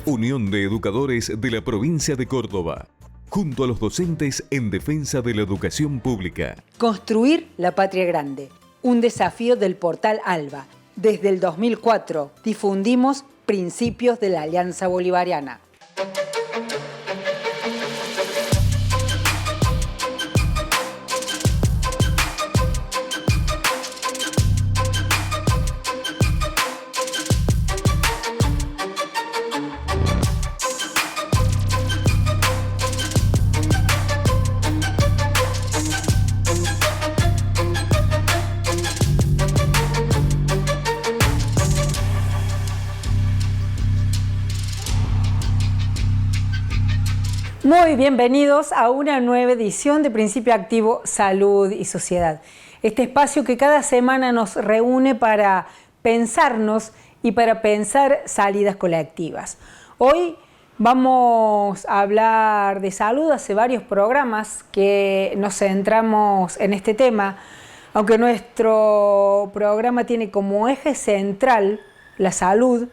Unión de Educadores de la Provincia de Córdoba, junto a los docentes en defensa de la educación pública. Construir la patria grande, un desafío del portal ALBA. Desde el 2004 difundimos principios de la Alianza Bolivariana. Muy bienvenidos a una nueva edición de Principio Activo Salud y Sociedad. Este espacio que cada semana nos reúne para pensarnos y para pensar salidas colectivas. Hoy vamos a hablar de salud. Hace varios programas que nos centramos en este tema, aunque nuestro programa tiene como eje central la salud,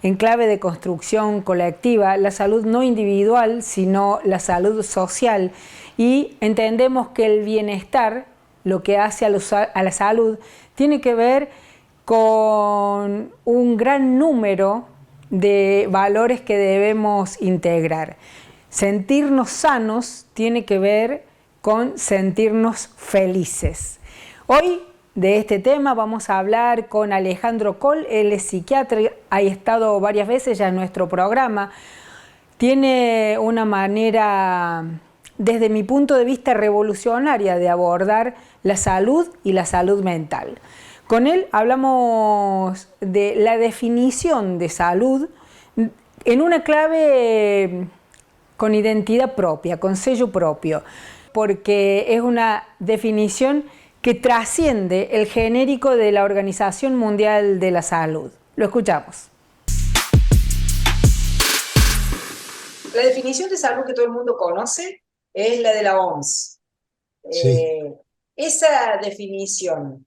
en clave de construcción colectiva, la salud no individual, sino la salud social, y entendemos que el bienestar, lo que hace a la salud, tiene que ver con un gran número de valores que debemos integrar. Sentirnos sanos tiene que ver con sentirnos felices. Hoy, de este tema vamos a hablar con Alejandro Coll. Él es psiquiatra, ha estado varias veces ya en nuestro programa. Tiene una manera, desde mi punto de vista, revolucionaria de abordar la salud y la salud mental. Con él hablamos de la definición de salud en una clave con identidad propia, con sello propio, porque es una definición que trasciende el genérico de la Organización Mundial de la Salud. Lo escuchamos. La definición de salud que todo el mundo conoce es la de la OMS. Sí. Esa definición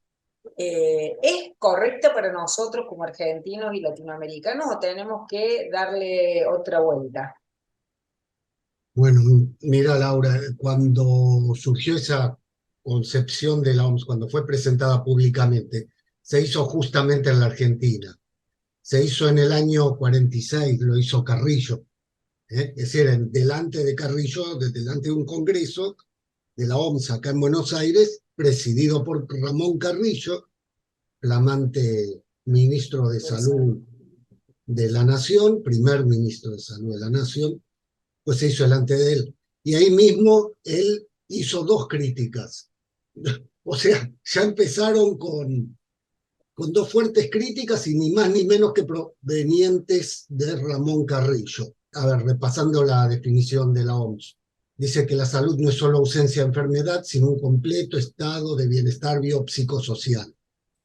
¿es correcta para nosotros como argentinos y latinoamericanos o tenemos que darle otra vuelta? Bueno, mira, Laura, cuando surgió esa concepción de la OMS, cuando fue presentada públicamente, se hizo justamente en la Argentina. Se hizo en el año 46, lo hizo Carrillo. Es decir, delante de Carrillo, delante de un congreso de la OMS acá en Buenos Aires, presidido por Ramón Carrillo, flamante ministro de Salud de la Nación, primer ministro de Salud de la Nación, pues se hizo delante de él. Y ahí mismo él hizo dos críticas. O sea, ya empezaron con dos fuertes críticas y ni más ni menos que provenientes de Ramón Carrillo. A ver, repasando la definición de la OMS. Dice que la salud no es solo ausencia de enfermedad, sino un completo estado de bienestar biopsicosocial.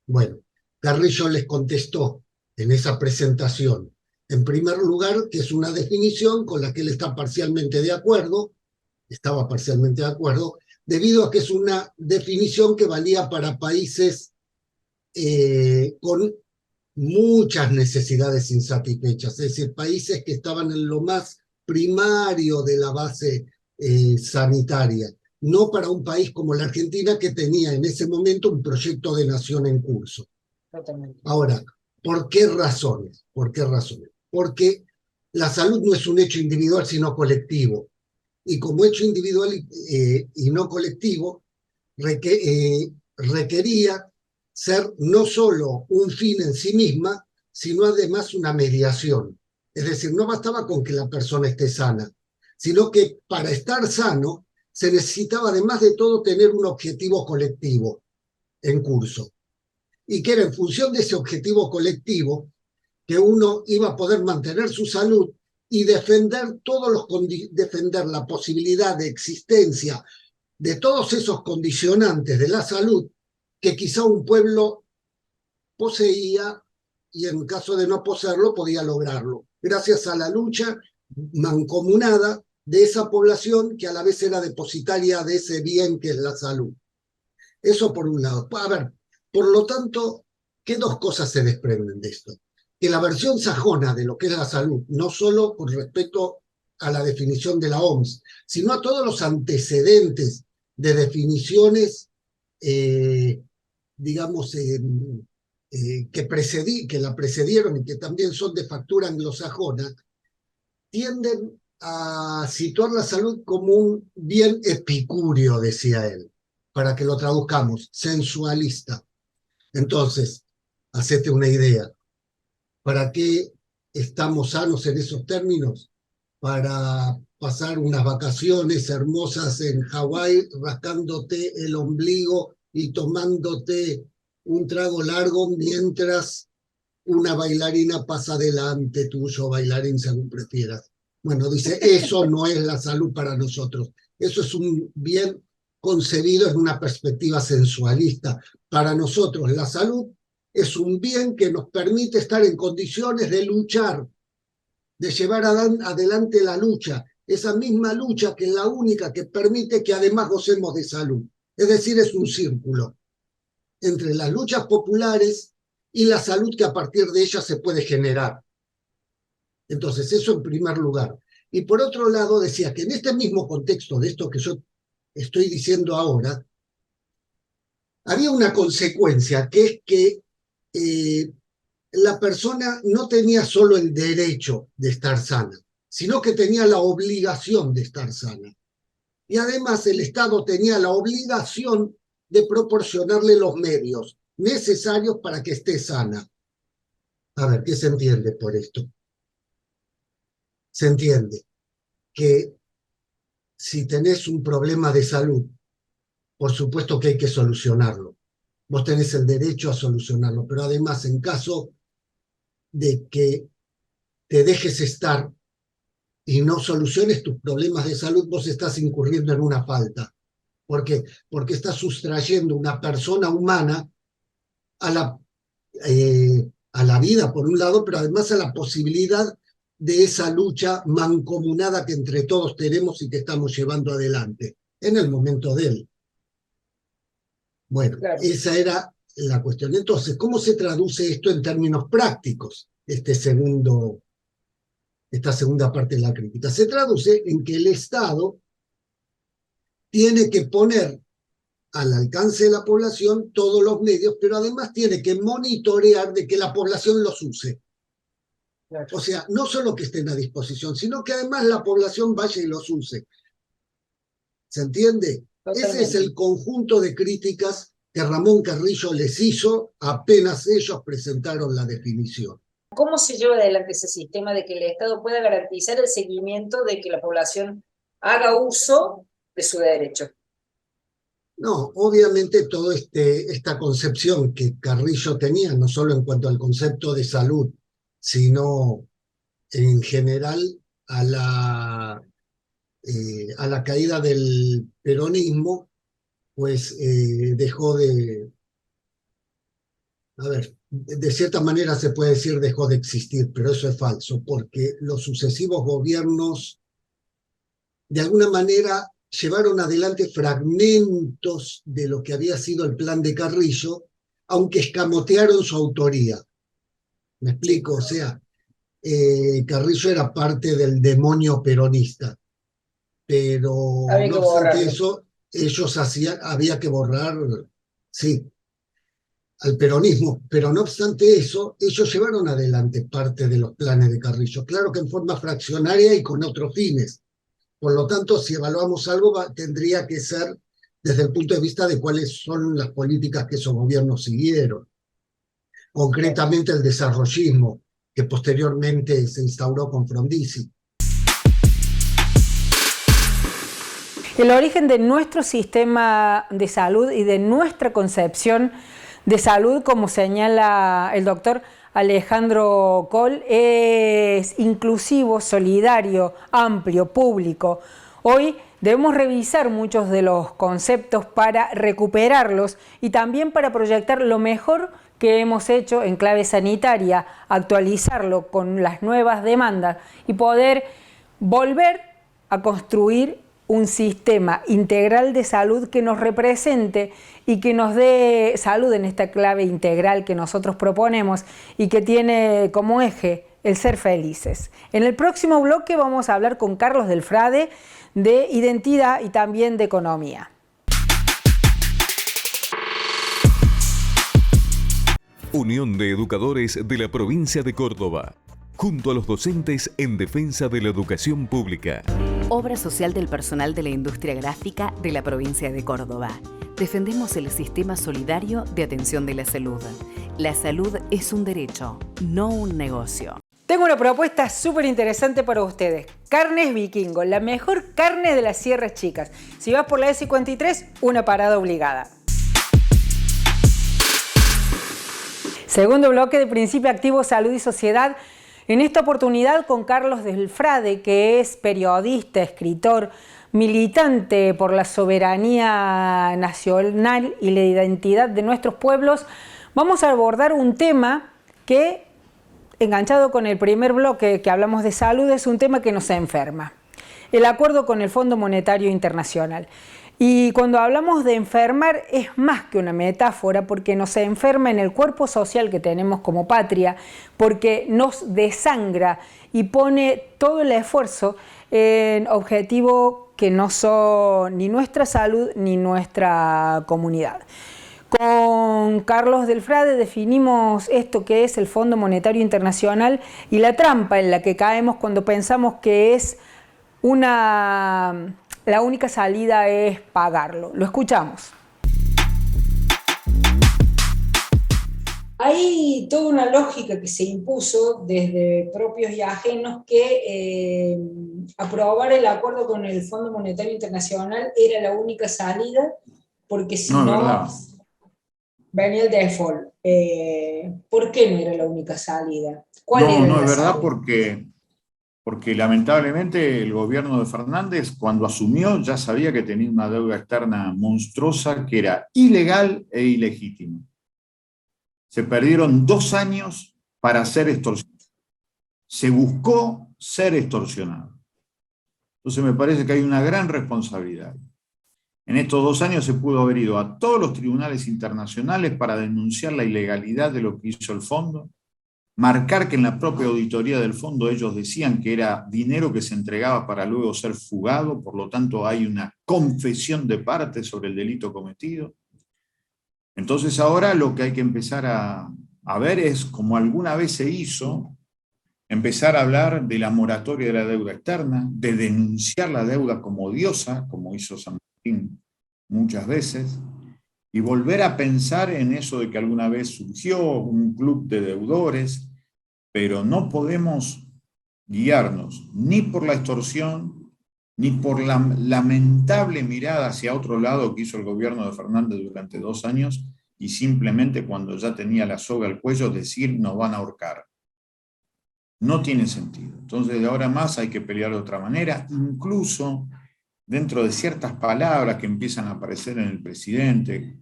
Bueno, Carrillo les contestó en esa presentación, en primer lugar, que es una definición con la que él está parcialmente de acuerdo, estaba parcialmente de acuerdo, debido a que es una definición que valía para países con muchas necesidades insatisfechas, es decir, países que estaban en lo más primario de la base sanitaria, no para un país como la Argentina que tenía en ese momento un proyecto de nación en curso. Totalmente. Ahora, ¿por qué razones? ¿Por qué razones? Porque la salud no es un hecho individual, sino colectivo. Y como hecho individual y no colectivo, requería ser no solo un fin en sí misma, sino además una mediación. Es decir, no bastaba con que la persona esté sana, sino que para estar sano se necesitaba además de todo tener un objetivo colectivo en curso. Y que era en función de ese objetivo colectivo que uno iba a poder mantener su salud y defender defender la posibilidad de existencia de todos esos condicionantes de la salud que quizá un pueblo poseía y en caso de no poseerlo podía lograrlo, gracias a la lucha mancomunada de esa población que a la vez era depositaria de ese bien que es la salud. Eso por un lado. A ver, por lo tanto, ¿qué dos cosas se desprenden de esto? que la versión sajona de lo que es la salud, no solo con respecto a la definición de la OMS, sino a todos los antecedentes de definiciones, digamos, que la precedieron y que también son de factura anglosajona, tienden a situar la salud como un bien epicúreo, decía él, para que lo traduzcamos, sensualista. Entonces, hacete una idea. ¿Para qué estamos sanos en esos términos? Para pasar unas vacaciones hermosas en Hawái, rascándote el ombligo y tomándote un trago largo mientras una bailarina pasa delante tuyo, bailarín, según prefieras. Bueno, dice, eso no es la salud para nosotros. Eso es un bien concebido en una perspectiva sensualista. Para nosotros, la salud es un bien que nos permite estar en condiciones de luchar, de llevar adelante la lucha, esa misma lucha que es la única que permite que además gocemos de salud. Es decir, es un círculo entre las luchas populares y la salud que a partir de ellas se puede generar. Entonces, eso en primer lugar. Y por otro lado, decía que en este mismo contexto de esto que yo estoy diciendo ahora, había una consecuencia, que es que la persona no tenía solo el derecho de estar sana, sino que tenía la obligación de estar sana. Y además el Estado tenía la obligación de proporcionarle los medios necesarios para que esté sana. A ver, ¿qué se entiende por esto? Se entiende que si tenés un problema de salud, por supuesto que hay que solucionarlo. Vos tenés el derecho a solucionarlo, pero además en caso de que te dejes estar y no soluciones tus problemas de salud, vos estás incurriendo en una falta. ¿Por qué? Porque estás sustrayendo una persona humana a la vida, por un lado, pero además a la posibilidad de esa lucha mancomunada que entre todos tenemos y que estamos llevando adelante en el momento de él. Bueno, claro. Esa era la cuestión. Entonces, ¿cómo se traduce esto en términos prácticos? Esta segunda parte de la crítica. Se traduce en que el Estado tiene que poner al alcance de la población todos los medios, pero además tiene que monitorear de que la población los use. Claro. O sea, no solo que estén a disposición, sino que además la población vaya y los use. ¿Se entiende? Totalmente. Ese es el conjunto de críticas que Ramón Carrillo les hizo apenas ellos presentaron la definición. ¿Cómo se lleva adelante ese sistema de que el Estado pueda garantizar el seguimiento de que la población haga uso de su derecho? No, obviamente toda esta concepción que Carrillo tenía, no solo en cuanto al concepto de salud, sino en general a la caída del peronismo, pues dejó de... A ver, de cierta manera se puede decir dejó de existir, pero eso es falso, porque los sucesivos gobiernos de alguna manera llevaron adelante fragmentos de lo que había sido el plan de Carrillo, aunque escamotearon su autoría. ¿Me explico? O sea, Carrillo era parte del demonio peronista, pero no obstante eso, había que borrar, sí, al peronismo, pero no obstante eso, ellos llevaron adelante parte de los planes de Carrillo, claro que en forma fraccionaria y con otros fines. Por lo tanto, si evaluamos algo, tendría que ser desde el punto de vista de cuáles son las políticas que esos gobiernos siguieron. Concretamente el desarrollismo, que posteriormente se instauró con Frondizi. El origen de nuestro sistema de salud y de nuestra concepción de salud, como señala el doctor Alejandro Coll, es inclusivo, solidario, amplio, público. Hoy debemos revisar muchos de los conceptos para recuperarlos y también para proyectar lo mejor que hemos hecho en clave sanitaria, actualizarlo con las nuevas demandas y poder volver a construir un sistema integral de salud que nos represente y que nos dé salud en esta clave integral que nosotros proponemos y que tiene como eje el ser felices. En el próximo bloque vamos a hablar con Carlos Del Frade de identidad y también de economía. Unión de Educadores de la Provincia de Córdoba, junto a los docentes en defensa de la educación pública. Obra social del personal de la industria gráfica de la provincia de Córdoba. Defendemos el sistema solidario de atención de la salud. La salud es un derecho, no un negocio. Tengo una propuesta súper interesante para ustedes. Carnes Vikingo, la mejor carne de las Sierras Chicas. Si vas por la E53, una parada obligada. Segundo bloque de Principio Activo, Salud y Sociedad. En esta oportunidad con Carlos Del Frade, que es periodista, escritor, militante por la soberanía nacional y la identidad de nuestros pueblos. Vamos a abordar un tema que, enganchado con el primer bloque que hablamos de salud, es un tema que nos enferma. El acuerdo con el Fondo Monetario Internacional. Y cuando hablamos de enfermar es más que una metáfora, porque nos enferma en el cuerpo social que tenemos como patria, porque nos desangra y pone todo el esfuerzo en objetivos que no son ni nuestra salud ni nuestra comunidad. Con Carlos Del Frade definimos esto que es el Fondo Monetario Internacional y la trampa en la que caemos cuando pensamos que es la única salida es pagarlo. Lo escuchamos. Hay toda una lógica que se impuso desde propios y ajenos que aprobar el acuerdo con el Fondo Monetario Internacional era la única salida, porque si no venía el default. ¿Por qué no era la única salida? ¿Cuál era No la es verdad salida? porque lamentablemente el gobierno de Fernández, cuando asumió, ya sabía que tenía una deuda externa monstruosa que era ilegal e ilegítima. Se perdieron 2 años para ser extorsionado. Se buscó ser extorsionado. Entonces me parece que hay una gran responsabilidad. En estos 2 años se pudo haber ido a todos los tribunales internacionales para denunciar la ilegalidad de lo que hizo el fondo, marcar que en la propia auditoría del fondo ellos decían que era dinero que se entregaba para luego ser fugado, por lo tanto hay una confesión de parte sobre el delito cometido. Entonces ahora lo que hay que empezar a ver es, como alguna vez se hizo, empezar a hablar de la moratoria de la deuda externa, de denunciar la deuda como odiosa, como hizo San Martín muchas veces, y volver a pensar en eso de que alguna vez surgió un club de deudores, pero no podemos guiarnos ni por la extorsión, ni por la lamentable mirada hacia otro lado que hizo el gobierno de Fernández durante 2 años, y simplemente cuando ya tenía la soga al cuello decir nos van a ahorcar. No tiene sentido. Entonces de ahora más hay que pelear de otra manera, incluso dentro de ciertas palabras que empiezan a aparecer en el presidente,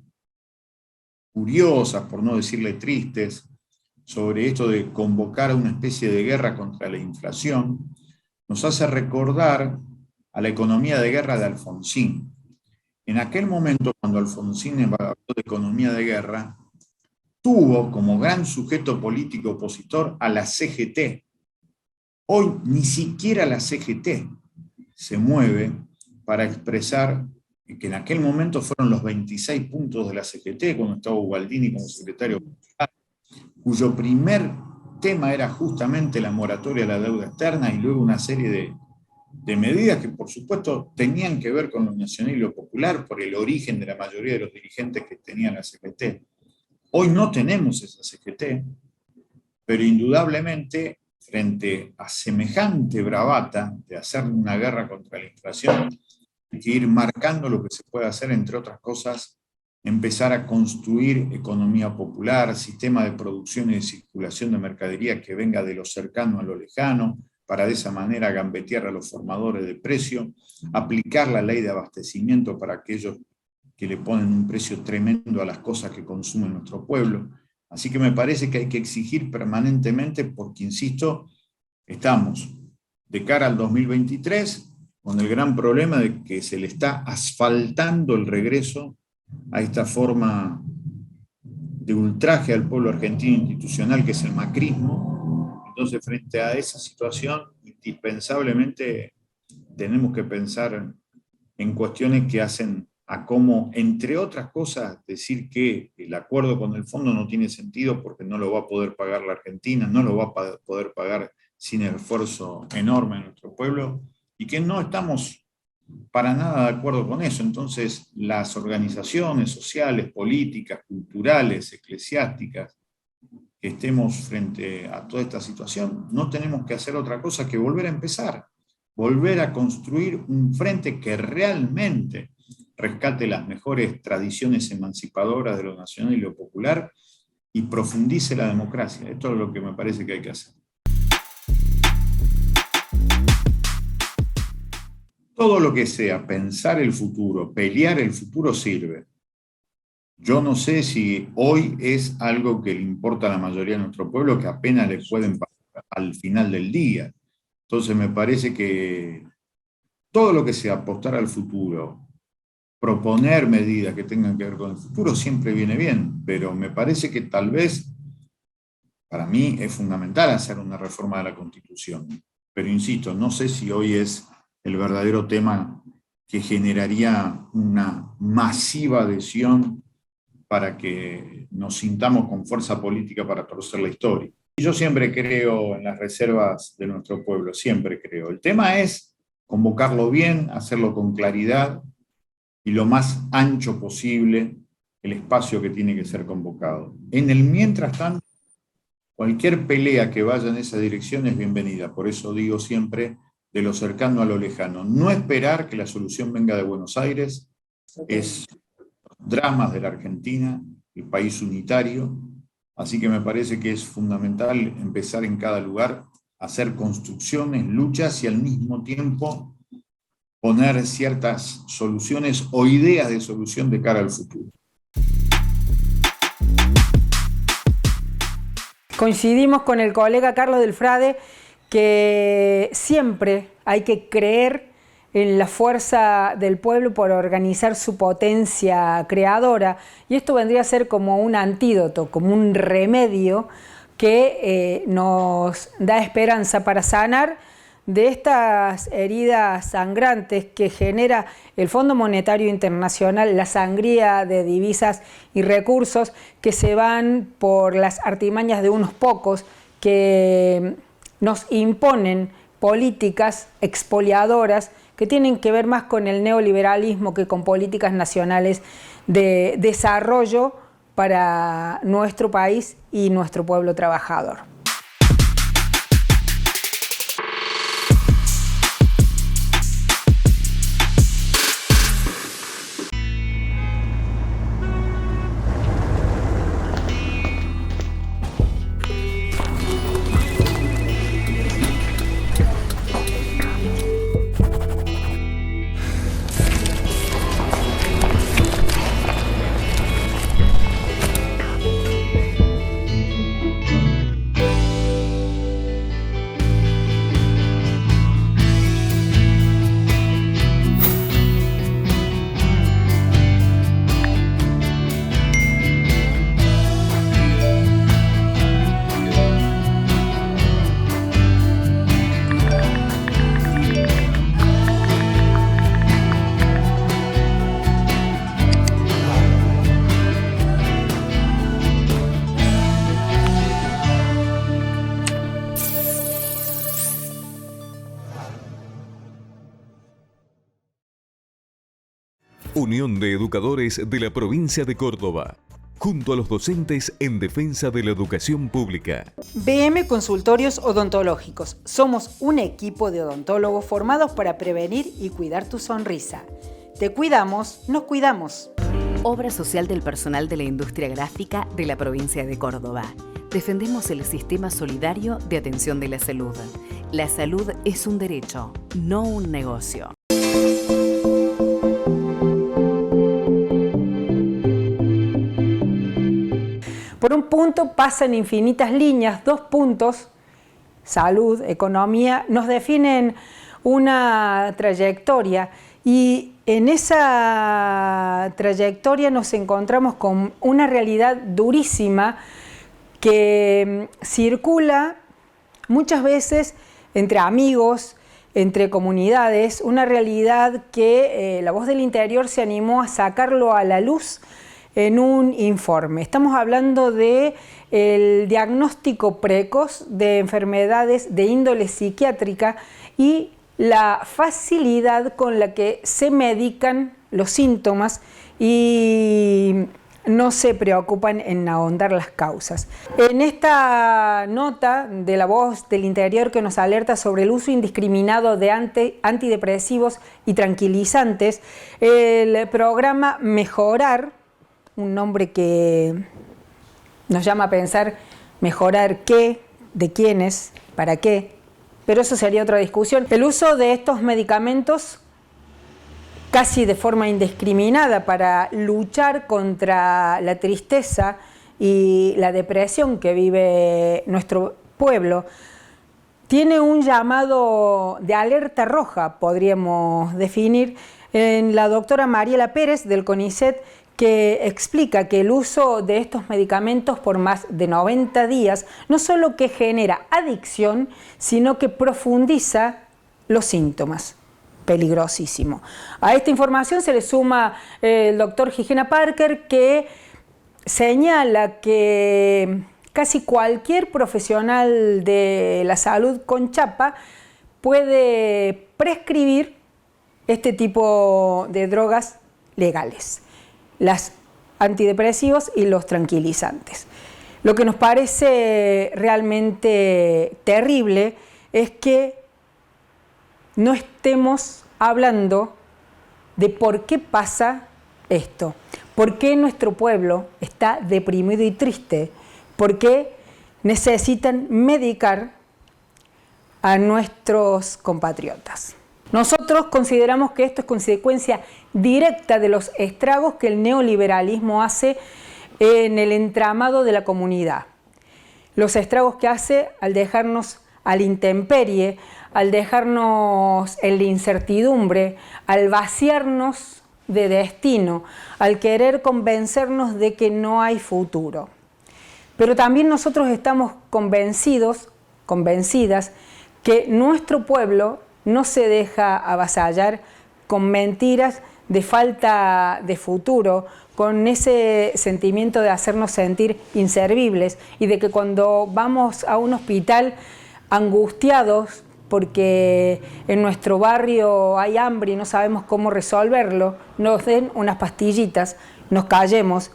curiosas, por no decirle tristes, sobre esto de convocar a una especie de guerra contra la inflación, nos hace recordar a la economía de guerra de Alfonsín. En aquel momento, cuando Alfonsín habló de economía de guerra, tuvo como gran sujeto político opositor a la CGT. Hoy ni siquiera la CGT se mueve para expresar que en aquel momento fueron los 26 puntos de la CGT, cuando estaba Ubaldini como secretario, cuyo primer tema era justamente la moratoria de la deuda externa y luego una serie de medidas que por supuesto tenían que ver con lo nacional y lo popular por el origen de la mayoría de los dirigentes que tenía la CGT. Hoy no tenemos esa CGT, pero indudablemente frente a semejante bravata de hacer una guerra contra la inflación, hay que ir marcando lo que se puede hacer, entre otras cosas, empezar a construir economía popular, sistema de producción y de circulación de mercadería que venga de lo cercano a lo lejano, para de esa manera gambetear a los formadores de precio, aplicar la ley de abastecimiento para aquellos que le ponen un precio tremendo a las cosas que consume nuestro pueblo. Así que me parece que hay que exigir permanentemente, porque, insisto, estamos de cara al 2023 con el gran problema de que se le está asfaltando el regreso a esta forma de ultraje al pueblo argentino institucional que es el macrismo. Entonces, frente a esa situación, indispensablemente tenemos que pensar en cuestiones que hacen a cómo, entre otras cosas, decir que el acuerdo con el fondo no tiene sentido porque no lo va a poder pagar la Argentina, no lo va a poder pagar sin esfuerzo enorme de nuestro pueblo, y que no estamos para nada de acuerdo con eso. Entonces, las organizaciones sociales, políticas, culturales, eclesiásticas, que estemos frente a toda esta situación, no tenemos que hacer otra cosa que volver a empezar, volver a construir un frente que realmente rescate las mejores tradiciones emancipadoras de lo nacional y lo popular y profundice la democracia. Esto es lo que me parece que hay que hacer. Todo lo que sea pensar el futuro, pelear el futuro sirve. Yo no sé si hoy es algo que le importa a la mayoría de nuestro pueblo, que apenas le pueden pasar al final del día. Entonces me parece que todo lo que sea apostar al futuro, proponer medidas que tengan que ver con el futuro siempre viene bien, pero me parece que tal vez, para mí es fundamental hacer una reforma de la Constitución. Pero insisto, no sé si hoy es el verdadero tema que generaría una masiva adhesión para que nos sintamos con fuerza política para torcer la historia. Y yo siempre creo en las reservas de nuestro pueblo, siempre creo. El tema es convocarlo bien, hacerlo con claridad y lo más ancho posible el espacio que tiene que ser convocado. En el mientras tanto, cualquier pelea que vaya en esa dirección es bienvenida. Por eso digo siempre, de lo cercano a lo lejano. No esperar que la solución venga de Buenos Aires, es dramas de la Argentina, el país unitario, así que me parece que es fundamental empezar en cada lugar a hacer construcciones, luchas y al mismo tiempo poner ciertas soluciones o ideas de solución de cara al futuro. Coincidimos con el colega Carlos del Frade que siempre hay que creer en la fuerza del pueblo por organizar su potencia creadora, y esto vendría a ser como un antídoto, como un remedio que nos da esperanza para sanar de estas heridas sangrantes que genera el Fondo Monetario Internacional, la sangría de divisas y recursos que se van por las artimañas de unos pocos que nos imponen políticas expoliadoras que tienen que ver más con el neoliberalismo que con políticas nacionales de desarrollo para nuestro país y nuestro pueblo trabajador. Unión de Educadores de la Provincia de Córdoba, junto a los docentes en defensa de la educación pública. BM Consultorios Odontológicos. Somos un equipo de odontólogos formados para prevenir y cuidar tu sonrisa. Te cuidamos, nos cuidamos. Obra social del personal de la industria gráfica de la provincia de Córdoba. Defendemos el sistema solidario de atención de la salud. La salud es un derecho, no un negocio. Por un punto pasan infinitas líneas, 2 puntos, salud, economía, nos definen una trayectoria y en esa trayectoria nos encontramos con una realidad durísima que circula muchas veces entre amigos, entre comunidades, una realidad que La Voz del Interior se animó a sacarlo a la luz en un informe. Estamos hablando del diagnóstico precoz de enfermedades de índole psiquiátrica y la facilidad con la que se medican los síntomas y no se preocupan en ahondar las causas. En esta nota de La Voz del Interior que nos alerta sobre el uso indiscriminado de antidepresivos y tranquilizantes, el programa Mejorar, un nombre que nos llama a pensar mejorar qué, de quiénes, para qué, pero eso sería otra discusión. El uso de estos medicamentos casi de forma indiscriminada para luchar contra la tristeza y la depresión que vive nuestro pueblo, tiene un llamado de alerta roja, podríamos definir, en la doctora Mariela Pérez del CONICET, que explica que el uso de estos medicamentos por más de 90 días no solo que genera adicción, sino que profundiza los síntomas. Peligrosísimo. A esta información se le suma el doctor Gigena Parker, que señala que casi cualquier profesional de la salud con chapa puede prescribir este tipo de drogas legales, los antidepresivos y los tranquilizantes. Lo que nos parece realmente terrible es que no estemos hablando de por qué pasa esto, por qué nuestro pueblo está deprimido y triste, por qué necesitan medicar a nuestros compatriotas. Nosotros consideramos que esto es consecuencia directa de los estragos que el neoliberalismo hace en el entramado de la comunidad. Los estragos que hace al dejarnos a la intemperie, al dejarnos en la incertidumbre, al vaciarnos de destino, al querer convencernos de que no hay futuro. Pero también nosotros estamos convencidos, convencidas, que nuestro pueblo no se deja avasallar con mentiras de falta de futuro, con ese sentimiento de hacernos sentir inservibles y de que cuando vamos a un hospital angustiados porque en nuestro barrio hay hambre y no sabemos cómo resolverlo, nos den unas pastillitas, nos callemos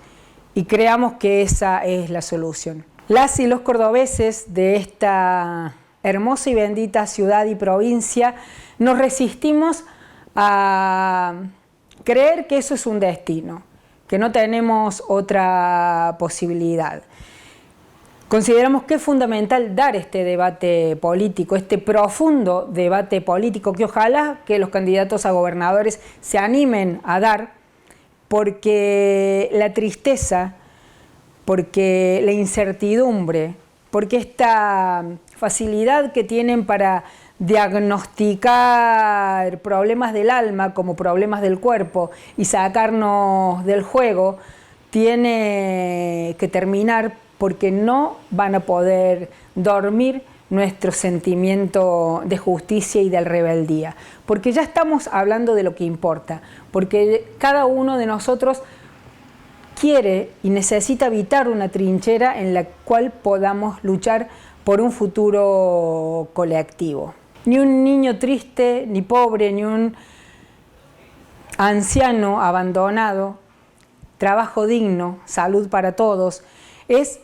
y creamos que esa es la solución. Las y los cordobeses de esta hermosa y bendita ciudad y provincia nos resistimos a creer que eso es un destino, que no tenemos otra posibilidad. Consideramos que es fundamental dar este debate político, este profundo debate político, que ojalá que los candidatos a gobernadores se animen a dar, porque la tristeza, porque la incertidumbre, porque esta facilidad que tienen para diagnosticar problemas del alma como problemas del cuerpo y sacarnos del juego, tiene que terminar, porque no van a poder dormir nuestro sentimiento de justicia y de rebeldía, porque ya estamos hablando de lo que importa, porque cada uno de nosotros quiere y necesita habitar una trinchera en la cual podamos luchar por un futuro colectivo. Ni un niño triste, ni pobre, ni un anciano abandonado, trabajo digno, salud para todos, es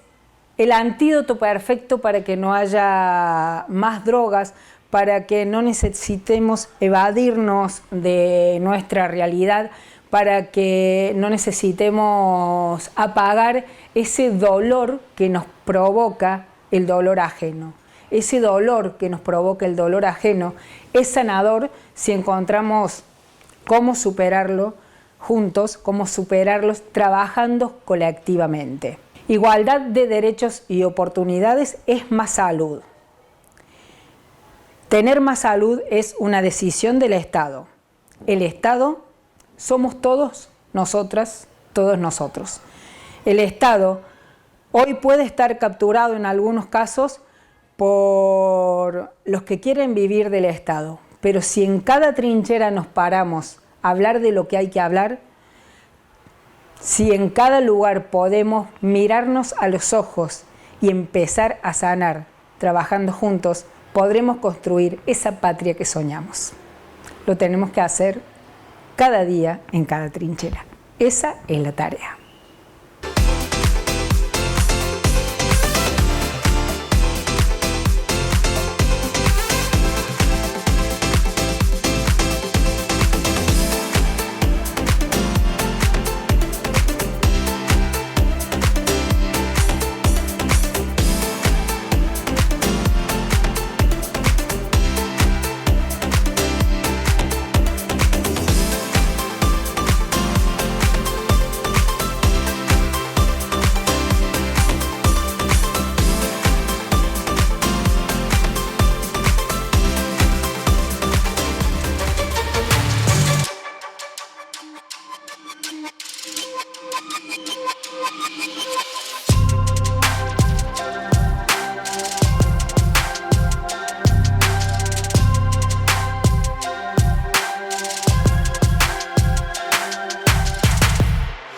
el antídoto perfecto para que no haya más drogas, para que no necesitemos evadirnos de nuestra realidad, para que no necesitemos apagar ese dolor que nos provoca el dolor ajeno. Ese dolor que nos provoca el dolor ajeno es sanador si encontramos cómo superarlo juntos, cómo superarlos trabajando colectivamente. Igualdad de derechos y oportunidades es más salud. Tener más salud es una decisión del Estado. El Estado somos todos nosotras, todos nosotros. El Estado hoy puede estar capturado en algunos casos por los que quieren vivir del Estado, pero si en cada trinchera nos paramos a hablar de lo que hay que hablar, si en cada lugar podemos mirarnos a los ojos y empezar a sanar trabajando juntos, podremos construir esa patria que soñamos. Lo tenemos que hacer cada día en cada trinchera. Esa es la tarea.